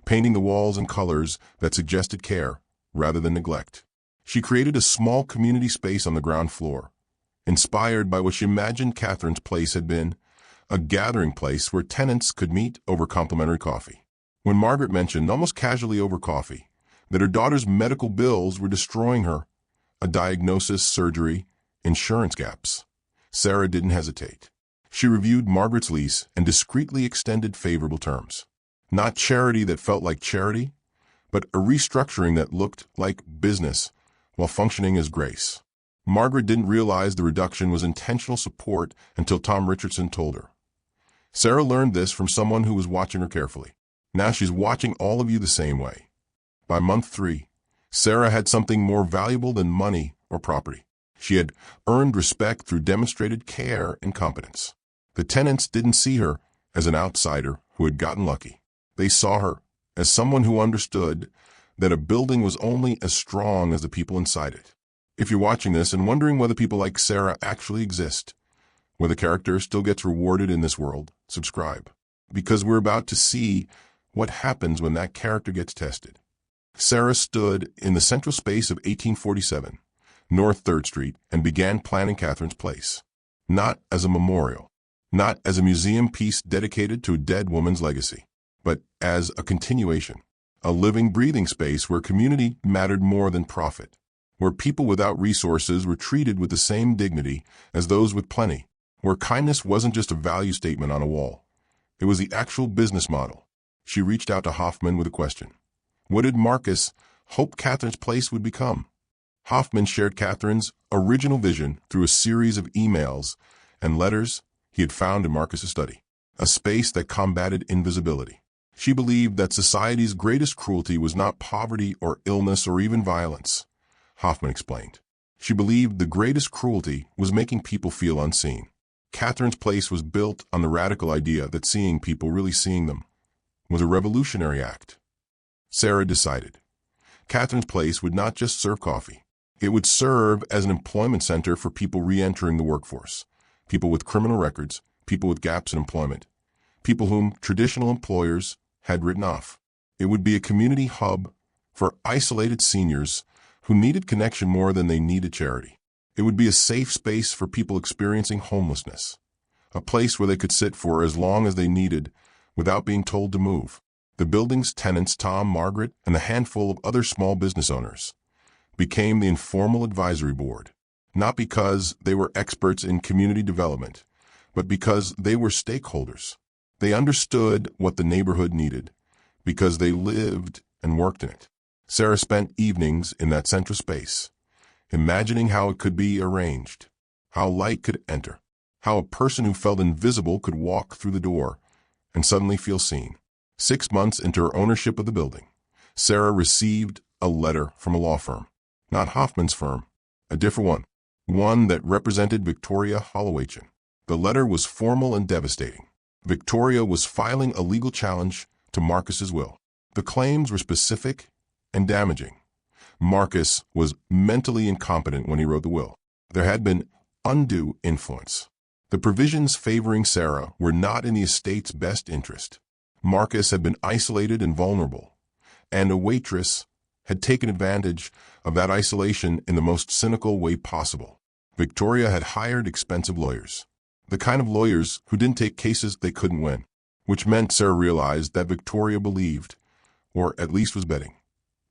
painting the walls in colors that suggested care rather than neglect. She created a small community space on the ground floor, inspired by what she imagined Catherine's place had been, a gathering place where tenants could meet over complimentary coffee. When Margaret mentioned, almost casually over coffee, that her daughter's medical bills were destroying her, a diagnosis, surgery, insurance gaps, Sarah didn't hesitate. She reviewed Margaret's lease and discreetly extended favorable terms. Not charity that felt like charity, but a restructuring that looked like business while functioning as grace. Margaret didn't realize the reduction was intentional support until Tom Richardson told her. Sarah learned this from someone who was watching her carefully. Now she's watching all of you the same way. By month 3, Sarah had something more valuable than money or property. She had earned respect through demonstrated care and competence. The tenants didn't see her as an outsider who had gotten lucky. They saw her as someone who understood that a building was only as strong as the people inside it. If you're watching this and wondering whether people like Sarah actually exist, whether character still gets rewarded in this world, subscribe. Because we're about to see what happens when that character gets tested. Sarah stood in the central space of 1847, North 3rd Street, and began planning Catherine's place. Not as a memorial, not as a museum piece dedicated to a dead woman's legacy, but as a continuation, a living, breathing space where community mattered more than profit, where people without resources were treated with the same dignity as those with plenty, where kindness wasn't just a value statement on a wall. It was the actual business model. She reached out to Hoffman with a question. What did Marcus hope Catherine's place would become? Hoffman shared Catherine's original vision through a series of emails and letters he had found in Marcus's study, a space that combated invisibility. She believed that society's greatest cruelty was not poverty or illness or even violence, Hoffman explained. She believed the greatest cruelty was making people feel unseen. Catherine's place was built on the radical idea that seeing people really seeing them was a revolutionary act. Sarah decided. Catherine's place would not just serve coffee. It would serve as an employment center for people re-entering the workforce, people with criminal records, people with gaps in employment, people whom traditional employers had written off. It would be a community hub for isolated seniors who needed connection more than they needed charity. It would be a safe space for people experiencing homelessness, a place where they could sit for as long as they needed without being told to move. The building's tenants, Tom, Margaret, and a handful of other small business owners, became the informal advisory board, not because they were experts in community development, but because they were stakeholders. They understood what the neighborhood needed, because they lived and worked in it. Sarah spent evenings in that central space, imagining how it could be arranged, how light could enter, how a person who felt invisible could walk through the door and suddenly feel seen. 6 months into her ownership of the building, Sarah received a letter from a law firm, not Hoffman's firm, a different one that represented Victoria Hollowaychin. The letter was formal and devastating. Victoria was filing a legal challenge to Marcus's will. The claims were specific and damaging. Marcus was mentally incompetent when he wrote the will. There had been undue influence. The provisions favoring Sarah were not in the estate's best interest. Marcus had been isolated and vulnerable, and a waitress had taken advantage of that isolation in the most cynical way possible. Victoria had hired expensive lawyers, the kind of lawyers who didn't take cases they couldn't win, which meant Sarah realized that Victoria believed, or at least was betting,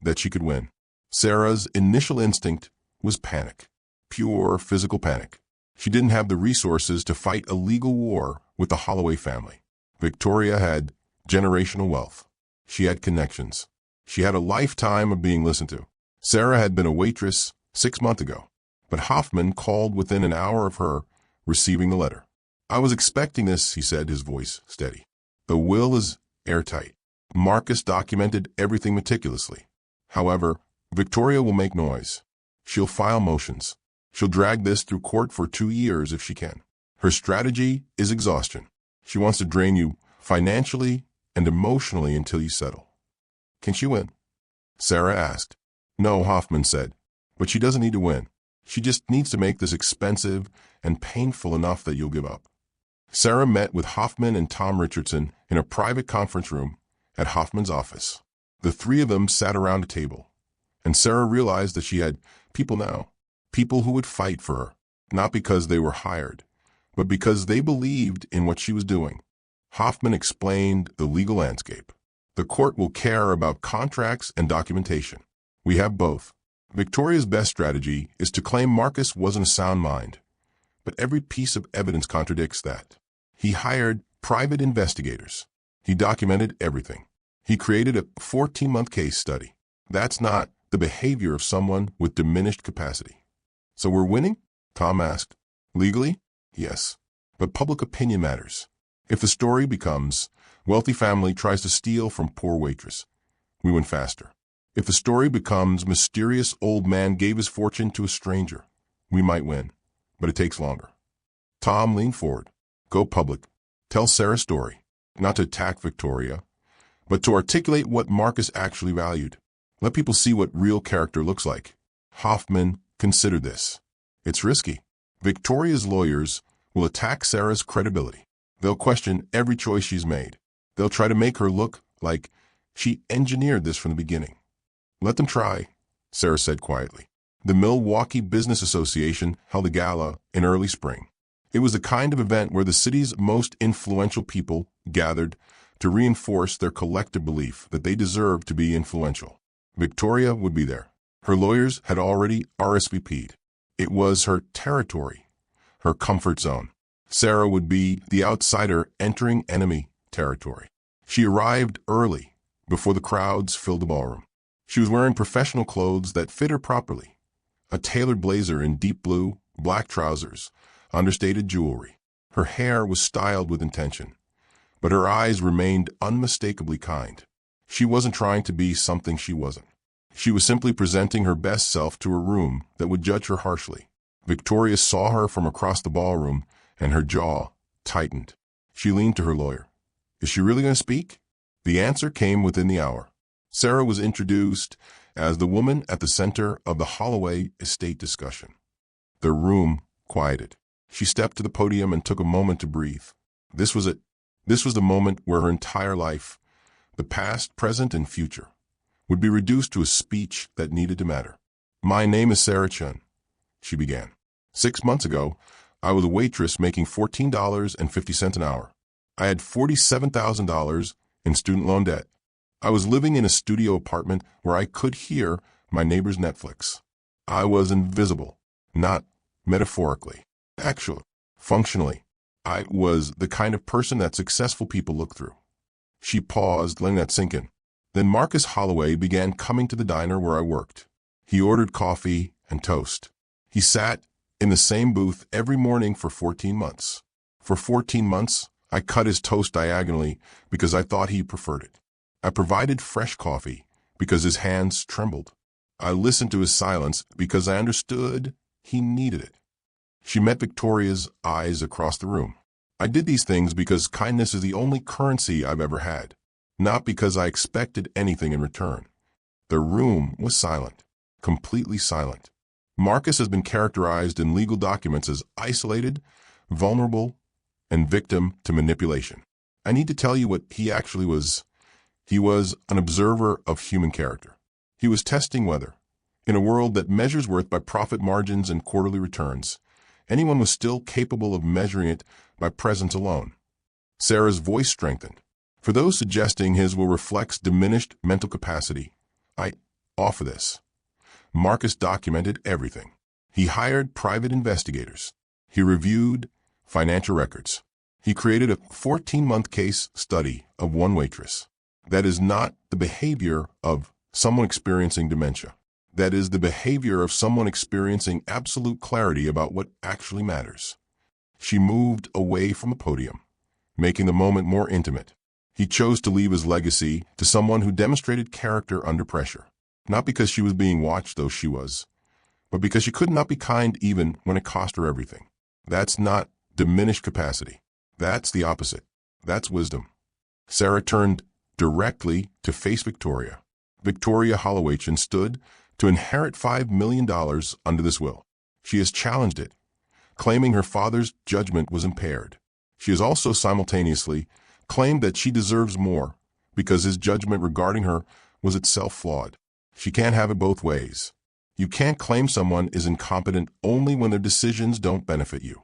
that she could win. Sarah's initial instinct was panic, pure physical panic. She didn't have the resources to fight a legal war with the Holloway family. Victoria had generational wealth. She had connections. She had a lifetime of being listened to. Sarah had been a waitress 6 months ago, but Hoffman called within an hour of her receiving the letter. I was expecting this, he said, his voice steady. The will is airtight. Marcus documented everything meticulously. However, Victoria will make noise. She'll file motions. She'll drag this through court for 2 years if she can. Her strategy is exhaustion. She wants to drain you financially and emotionally until you settle. Can she win? Sarah asked. No, Hoffman said, but she doesn't need to win. She just needs to make this expensive and painful enough that you'll give up. Sarah met with Hoffman and Tom Richardson in a private conference room at Hoffman's office. The three of them sat around a table, and Sarah realized that she had people now, people who would fight for her, not because they were hired, but because they believed in what she was doing. Hoffman explained the legal landscape. The court will care about contracts and documentation. We have both. Victoria's best strategy is to claim Marcus wasn't a sound mind, but every piece of evidence contradicts that. He hired private investigators. He documented everything. He created a 14-month case study. That's not the behavior of someone with diminished capacity. So we're winning? Tom asked. Legally? Yes. But public opinion matters. If the story becomes, wealthy family tries to steal from poor waitress, we win faster. If the story becomes, mysterious old man gave his fortune to a stranger, we might win, but it takes longer. Tom leaned forward. Go public. Tell Sarah's story, not to attack Victoria, but to articulate what Marcus actually valued. Let people see what real character looks like. Hoffman considered this. It's risky. Victoria's lawyers will attack Sarah's credibility. They'll question every choice she's made. They'll try to make her look like she engineered this from the beginning. Let them try, Sarah said quietly. The Milwaukee Business Association held a gala in early spring. It was the kind of event where the city's most influential people gathered to reinforce their collective belief that they deserved to be influential. Victoria would be there. Her lawyers had already RSVP'd. It was her territory, her comfort zone. Sarah would be the outsider entering enemy territory. She arrived early, before the crowds filled the ballroom. She was wearing professional clothes that fit her properly. A tailored blazer in deep blue, black trousers, understated jewelry. Her hair was styled with intention, but her eyes remained unmistakably kind. She wasn't trying to be something she wasn't. She was simply presenting her best self to a room that would judge her harshly. Victoria saw her from across the ballroom, and her jaw tightened. She leaned to her lawyer. Is she really going to speak? The answer came within the hour. Sarah was introduced as the woman at the center of the Holloway estate discussion. The room quieted. She stepped to the podium and took a moment to breathe. This was it. This was the moment where her entire life, the past, present, and future, would be reduced to a speech that needed to matter. My name is Sarah Chun, she began. 6 months ago, I was a waitress making $14.50 an hour. I had $47,000 in student loan debt. I was living in a studio apartment where I could hear my neighbor's Netflix. I was invisible, not metaphorically, actually, functionally. I was the kind of person that successful people look through. She paused, letting that sink in. Then Marcus Holloway began coming to the diner where I worked. He ordered coffee and toast. He sat in the same booth every morning for 14 months. For 14 months, I cut his toast diagonally because I thought he preferred it. I provided fresh coffee because his hands trembled. I listened to his silence because I understood he needed it. She met Victoria's eyes across the room. I did these things because kindness is the only currency I've ever had, not because I expected anything in return. The room was silent, completely silent. Marcus has been characterized in legal documents as isolated, vulnerable, and victim to manipulation. I need to tell you what he actually was. He was an observer of human character. He was testing whether, in a world that measures worth by profit margins and quarterly returns, anyone was still capable of measuring it by presence alone. Sarah's voice strengthened. For those suggesting his will reflects diminished mental capacity, I offer this. Marcus documented everything. He hired private investigators. He reviewed financial records. He created a 14-month case study of one waitress. That is not the behavior of someone experiencing dementia. That is the behavior of someone experiencing absolute clarity about what actually matters. She moved away from the podium, making the moment more intimate. He chose to leave his legacy to someone who demonstrated character under pressure, not because she was being watched, though she was, but because she could not be kind even when it cost her everything. That's not diminished capacity. That's the opposite. That's wisdom. Sarah turned directly to face Victoria. Victoria Holloway-Chin stood to inherit $5 million under this will. She has challenged it, claiming her father's judgment was impaired. She has also simultaneously claimed that she deserves more because his judgment regarding her was itself flawed. She can't have it both ways. You can't claim someone is incompetent only when their decisions don't benefit you.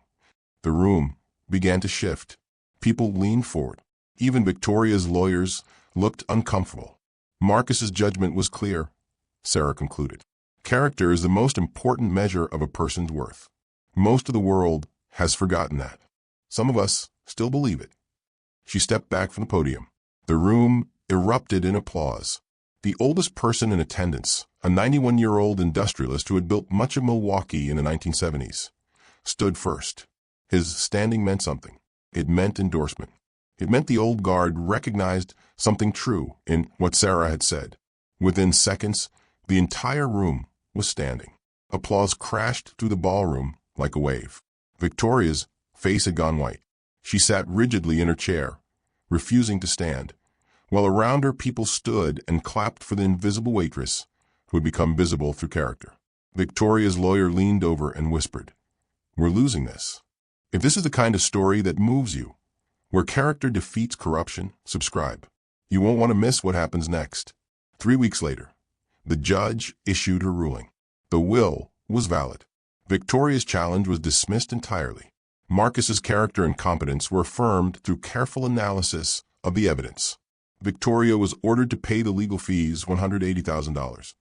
The room began to shift. People leaned forward. Even Victoria's lawyers looked uncomfortable. Marcus's judgment was clear, Sarah concluded. Character is the most important measure of a person's worth. Most of the world has forgotten that. Some of us still believe it. She stepped back from the podium. The room erupted in applause. The oldest person in attendance, a 91-year-old industrialist who had built much of Milwaukee in the 1970s, stood first. His standing meant something. It meant endorsement. It meant the old guard recognized something true in what Sarah had said. Within seconds, the entire room was standing. Applause crashed through the ballroom like a wave. Victoria's face had gone white. She sat rigidly in her chair, refusing to stand, while around her people stood and clapped for the invisible waitress who had become visible through character. Victoria's lawyer leaned over and whispered, "We're losing this. If this is the kind of story that moves you, where character defeats corruption, subscribe. You won't want to miss what happens next." 3 weeks later, the judge issued her ruling. The will was valid. Victoria's challenge was dismissed entirely. Marcus's character and competence were affirmed through careful analysis of the evidence. Victoria was ordered to pay the legal fees, $180,000,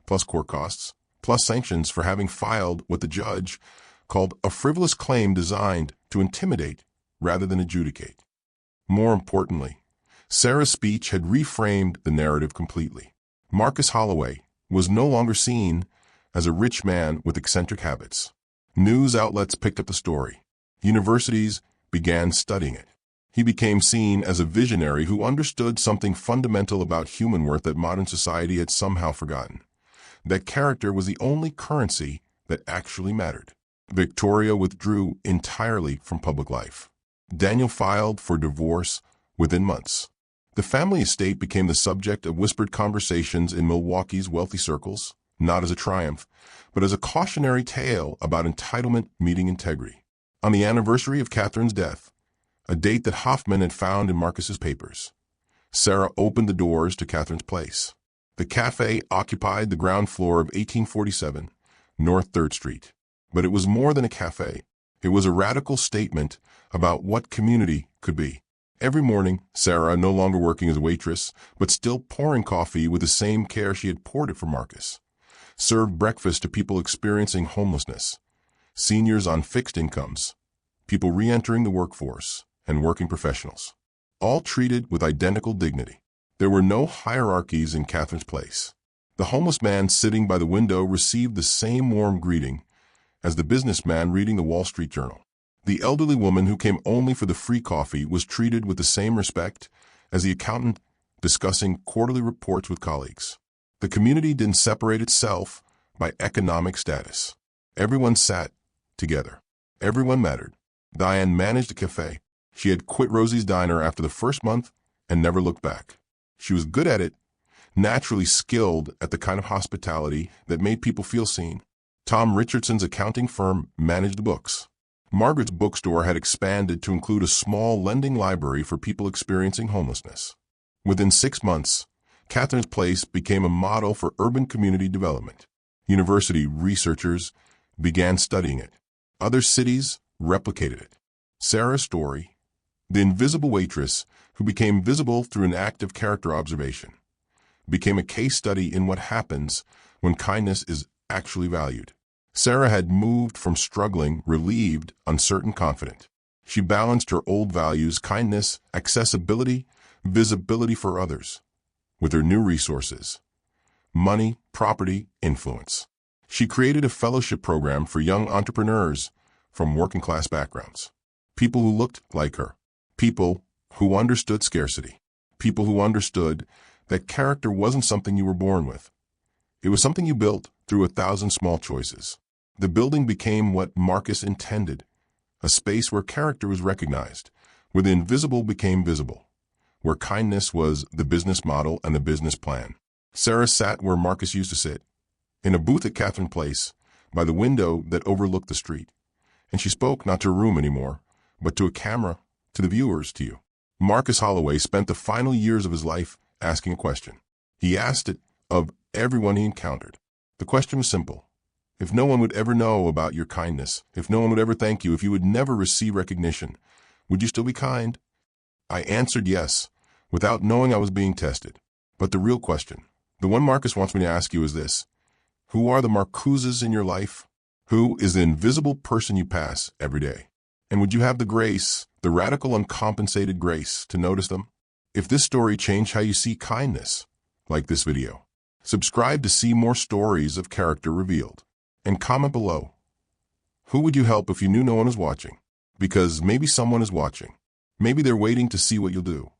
plus court costs, plus sanctions for having filed what the judge called a frivolous claim designed to intimidate rather than adjudicate. More importantly, Sarah's speech had reframed the narrative completely. Marcus Holloway was no longer seen as a rich man with eccentric habits. News outlets picked up the story. Universities began studying it. He became seen as a visionary who understood something fundamental about human worth that modern society had somehow forgotten. That character was the only currency that actually mattered. Victoria withdrew entirely from public life. Daniel filed for divorce within months. The family estate became the subject of whispered conversations in Milwaukee's wealthy circles, not as a triumph, but as a cautionary tale about entitlement meeting integrity. On the anniversary of Catherine's death, a date that Hoffman had found in Marcus's papers, Sarah opened the doors to Catherine's place. The cafe occupied the ground floor of 1847 North 3rd Street. But it was more than a cafe. It was a radical statement about what community could be. Every morning, Sarah, no longer working as a waitress, but still pouring coffee with the same care she had poured it for Marcus, served breakfast to people experiencing homelessness, seniors on fixed incomes, people re-entering the workforce, and working professionals, all treated with identical dignity. There were no hierarchies in Catherine's place. The homeless man sitting by the window received the same warm greeting as the businessman reading the Wall Street Journal. The elderly woman who came only for the free coffee was treated with the same respect as the accountant discussing quarterly reports with colleagues. The community didn't separate itself by economic status. Everyone sat together. Everyone mattered. Diane managed the cafe. She had quit Rosie's Diner after the first month and never looked back. She was good at it, naturally skilled at the kind of hospitality that made people feel seen. Tom Richardson's accounting firm managed the books. Margaret's bookstore had expanded to include a small lending library for people experiencing homelessness. Within 6 months, Catherine's Place became a model for urban community development. University researchers began studying it. Other cities replicated it. Sarah's story, the invisible waitress who became visible through an act of character observation, became a case study in what happens when kindness is actually valued. Sarah had moved from struggling, relieved, uncertain, confident. She balanced her old values, kindness, accessibility, visibility for others, with her new resources, money, property, influence. She created a fellowship program for young entrepreneurs from working-class backgrounds, people who looked like her, people who understood scarcity, people who understood that character wasn't something you were born with. It was something you built through 1,000 small choices. The building became what Marcus intended, a space where character was recognized, where the invisible became visible, where kindness was the business model and the business plan. Sarah sat where Marcus used to sit, in a booth at Catherine Place, by the window that overlooked the street. And she spoke not to a room anymore, but to a camera, to the viewers, to you. Marcus Holloway spent the final years of his life asking a question. He asked it of everyone he encountered. The question was simple. If no one would ever know about your kindness, if no one would ever thank you, if you would never receive recognition, would you still be kind? I answered yes, without knowing I was being tested. But the real question, the one Marcus wants me to ask you, is this. Who are the Marcuses in your life? Who is the invisible person you pass every day? And would you have the grace, the radical uncompensated grace, to notice them? If this story changed how you see kindness, like this video. Subscribe to see more stories of character revealed. And comment below. Who would you help if you knew no one was watching? Because maybe someone is watching. Maybe they're waiting to see what you'll do.